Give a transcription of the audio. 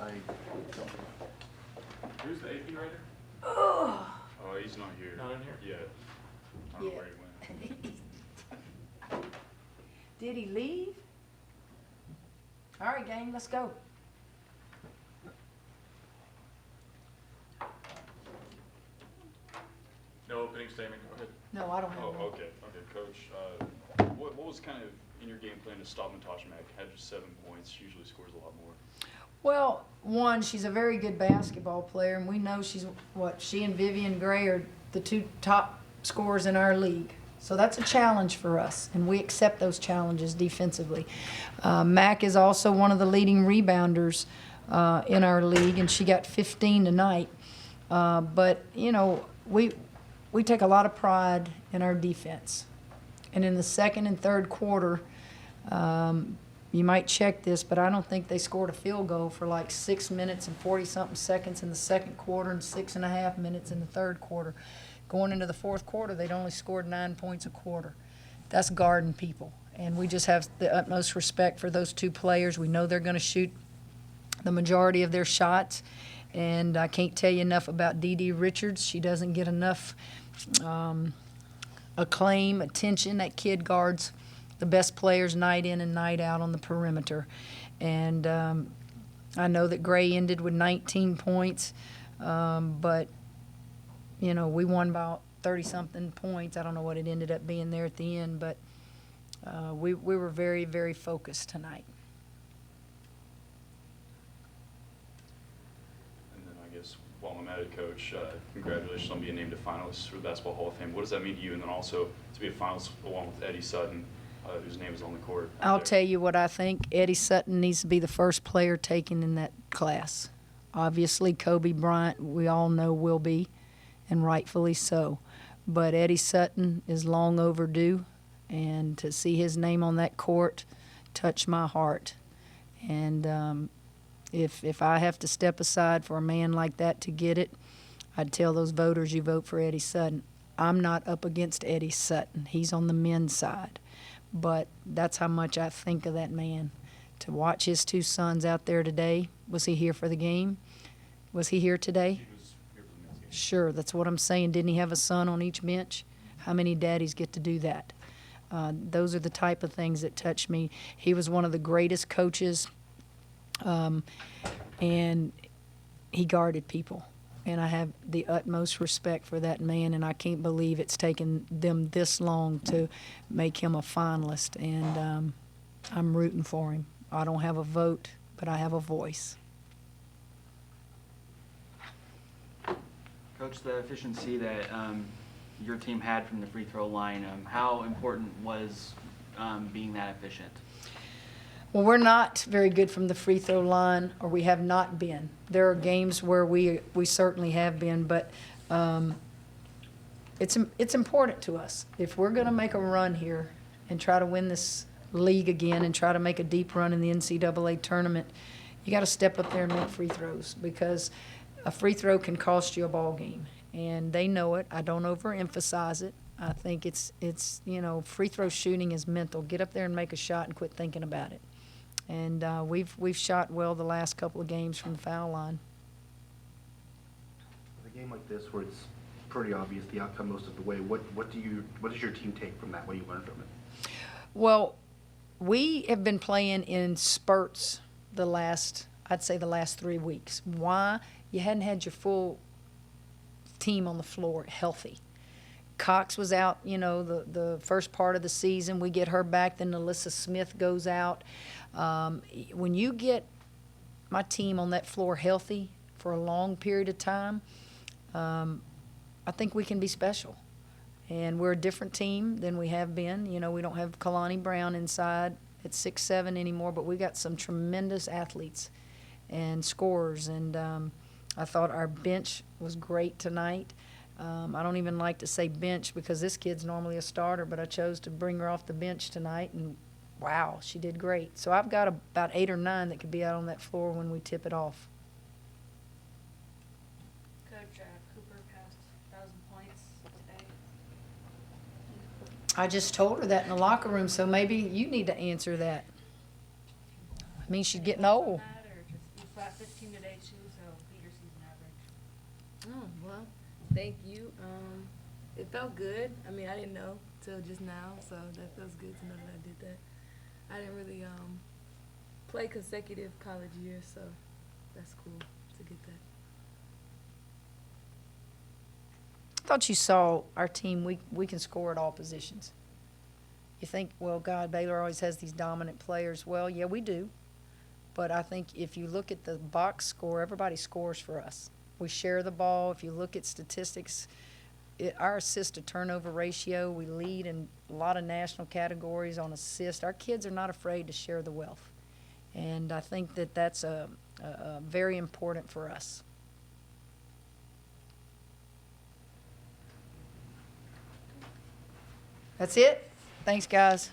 don't know. Who's the AP writer? Oh, Oh, he's not here. Not in here? Yeah. I don't know where he went. Did he leave? All right, gang, let's go. No opening statement. Go ahead. No, I don't have Oh, one. okay. Okay, Coach. What was kind of in your game plan to stop Natasha Mack? Had just 7 points. She usually scores a lot more. Well, one, she's a very good basketball player, and we know she and Vivian Gray are the 2 top scorers in our league. So that's a challenge for us, and we accept those challenges defensively. Mack is also one of the leading rebounders in our league, and she got 15 tonight. But, you know, we take a lot of pride in our defense. And in the second and third quarter, you might check this, but I don't think they scored a field goal for like 6 minutes and 40-something seconds in the second quarter and 6.5 minutes in the third quarter. Going into the fourth quarter, they'd only scored 9 points a quarter. That's guarding people. And we just have the utmost respect for those 2 players. We know they're going to shoot the majority of their shots. And I can't tell you enough about Dee Dee Richards. She doesn't get enough acclaim, attention. That kid guards the best players night in and night out on the perimeter. And I know that Gray ended with 19 points, but, you know, we won about 30-something points. I don't know what it ended up being there at the end, but we were very, very focused tonight. And then I guess while I'm at it, Coach, congratulations on being named a finalist for the Basketball Hall of Fame. What does that mean to you? And then also to be a finalist along with Eddie Sutton, whose name is on the court. I'll tell you what I think. Eddie Sutton needs to be the first player taken in that class. Obviously, Kobe Bryant, we all know, will be, and rightfully so. But Eddie Sutton is long overdue, and to see his name on that court touched my heart. And if I have to step aside for a man like that to get it, I'd tell those voters, you vote for Eddie Sutton. I'm not up against Eddie Sutton. He's on the men's side. But that's how much I think of that man. To watch his 2 sons out there today. Was he here for the game? Was he here today? He was here for the men's game. Sure, that's what I'm saying. Didn't he have a son on each bench? How many daddies get to do that? Those are the type of things that touch me. He was one of the greatest coaches, and he guarded people. And I have the utmost respect for that man, and I can't believe it's taken them this long to make him a finalist. And I'm rooting for him. I don't have a vote, but I have a voice. Coach, the efficiency that your team had from the free throw line, how important was being that efficient? Well, we're not very good from the free throw line, or we have not been. There are games where we certainly have been, but it's important to us. If we're going to make a run here and try to win this league again and try to make a deep run in the NCAA tournament, you got to step up there and make free throws, because a free throw can cost you a ball game, and they know it. I don't overemphasize it. I think it's you know, free throw shooting is mental. Get up there and make a shot and quit thinking about it. And we've shot well the last couple of games from the foul line. In a game like this, where it's pretty obvious the outcome most of the way, what does your team take from that? What do you learn from it? Well, we have been playing in spurts I'd say the last 3 weeks. Why? You hadn't had your full team on the floor healthy. Cox was out, you know, the first part of the season. We get her back, then Alyssa Smith goes out. When you get my team on that floor healthy for a long period of time, I think we can be special. And we're a different team than we have been. You know, we don't have Kalani Brown inside at 6'7" anymore, but we got some tremendous athletes and scorers. And I thought our bench was great tonight. I don't even like to say bench because this kid's normally a starter, but I chose to bring her off the bench tonight, and wow, she did great. So I've got about 8 or 9 that could be out on that floor when we tip it off. Coach, Cooper passed 1,000 points today. I just told her that in the locker room, so maybe you need to answer that. I mean, she's getting old. Or just 15 team today too, so beat your season average. Oh, well, thank you. It felt good. I mean, I didn't know till just now, so that feels good to know that I did that. I didn't really play consecutive college years, so that's cool to get that. I thought you saw our team, we can score at all positions. You think, well, God, Baylor always has these dominant players. Well, yeah, we do. But I think if you look at the box score, everybody scores for us. We share the ball. If you look at statistics, our assist to turnover ratio, we lead in a lot of national categories on assist. Our kids are not afraid to share the wealth. And I think that that's very important for us. That's it. Thanks, guys.